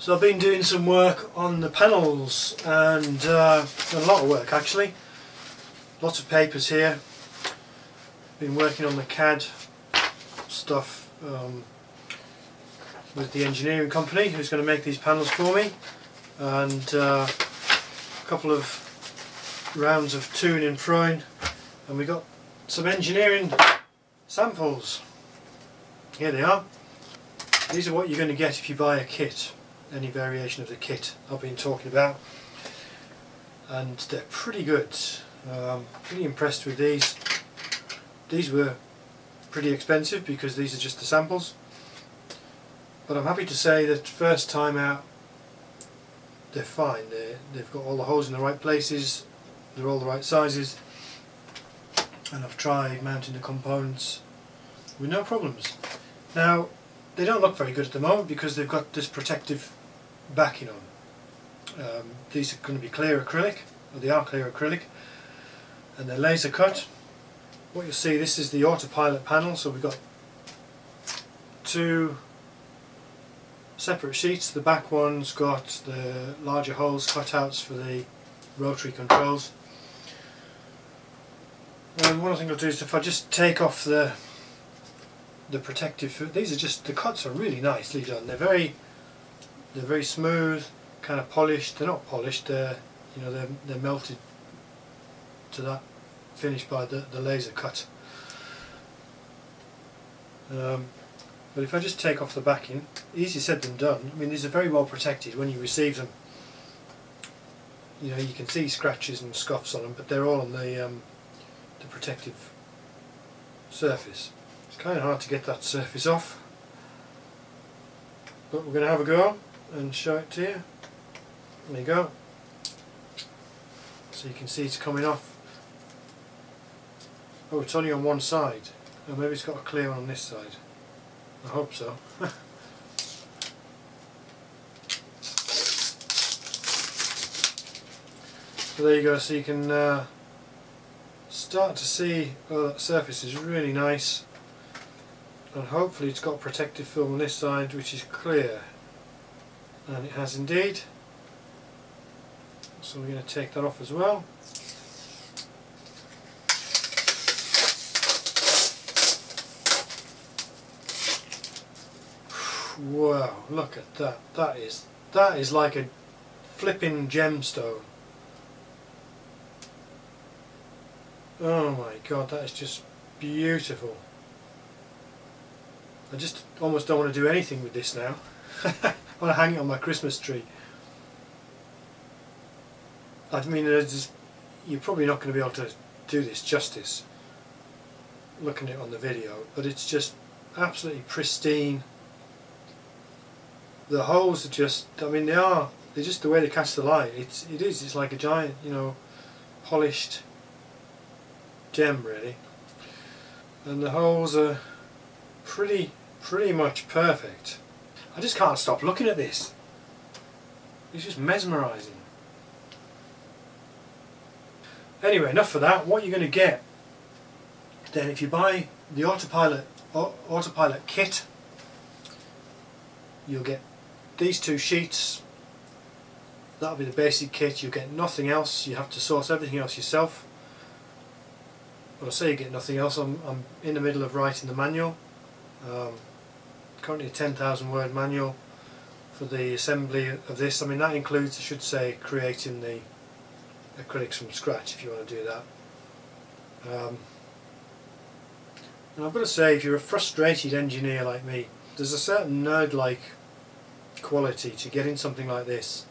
So I've been doing some work on the panels and done a lot of work actually. Lots of papers here. Been working on the CAD stuff with the engineering company who's going to make these panels for me, and a couple of rounds of to-ing and fro-ing, and we got some engineering samples. Here they are. These are what you're going to get if you buy a kit, any variation of the kit I've been talking about, and they're pretty good. Pretty impressed with these. These were pretty expensive because these are just the samples, but I'm happy to say that first time out they're fine. They've got all the holes in the right places, they're all the right sizes, and I've tried mounting the components with no problems. Now they don't look very good at the moment because they've got this protective backing on. These are going to be clear acrylic, or they are clear acrylic, and they're laser cut. What you'll see, this is the autopilot panel, so we've got two separate sheets. The back one's got the larger holes, cutouts for the rotary controls. And one thing I'll do is if I just take off the protective, these are just, the cuts are really nicely done. They're very smooth, kind of polished. They're not polished, they're melted to that finish by the laser cut. But if I just take off the backing, easier said than done. I mean, these are very well protected when you receive them. You know, you can see scratches and scuffs on them, but they're all on the protective surface. It's kind of hard to get that surface off, but we're going to have a go and show it to you. There you go. So you can see it's coming off. Oh, it's only on one side. Oh, maybe it's got a clear one on this side. I hope so. So there you go, so you can start to see, oh, that surface is really nice, and hopefully it's got protective film on this side which is clear, and it has indeed. So we're going to take that off as well. Wow, look at that. That is like a flipping gemstone. Oh my god, that is just beautiful. I just almost don't want to do anything with this now. I want to hang it on my Christmas tree. I mean, you're probably not going to be able to do this justice looking at it on the video, but it's just absolutely pristine. The holes are just, I mean, they're just the way they catch the light. It's like a giant, polished gem really, and the holes are pretty much perfect. I just can't stop looking at this. It's just mesmerising. Anyway, enough of that. What you're going to get then, if you buy the autopilot kit, you'll get these two sheets. That'll be the basic kit. You'll get nothing else. You have to source everything else yourself. But I say you get nothing else. I'm in the middle of writing the manual. Currently a 10,000 word manual for the assembly of this. I mean, that includes, I should say, creating the acrylics from scratch if you want to do that. And I've got to say, if you're a frustrated engineer like me, there's a certain nerd-like quality to getting something like this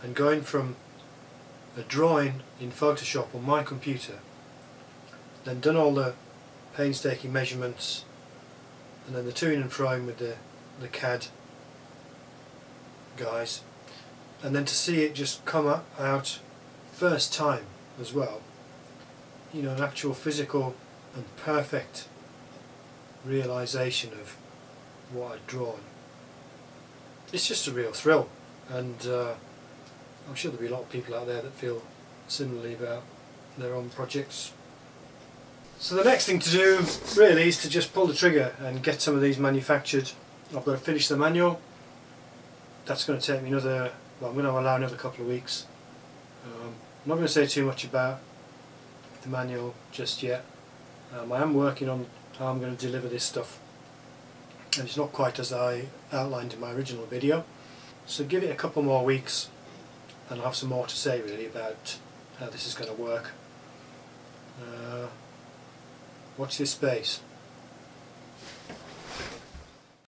and going from a drawing in Photoshop on my computer, then done all the painstaking measurements, and then the to-ing and fro-ing with the CAD guys, and then to see it just come out first time as well, an actual physical and perfect realisation of what I'd drawn. It's just a real thrill, and I'm sure there'll be a lot of people out there that feel similarly about their own projects. So the next thing to do really is to just pull the trigger and get some of these manufactured. I've got to finish the manual, that's going to take me another, well, I'm going to allow another couple of weeks. I'm not going to say too much about the manual just yet. I am working on how I'm going to deliver this stuff, and it's not quite as I outlined in my original video. So give it a couple more weeks and I'll have some more to say really about how this is going to work. Watch this space.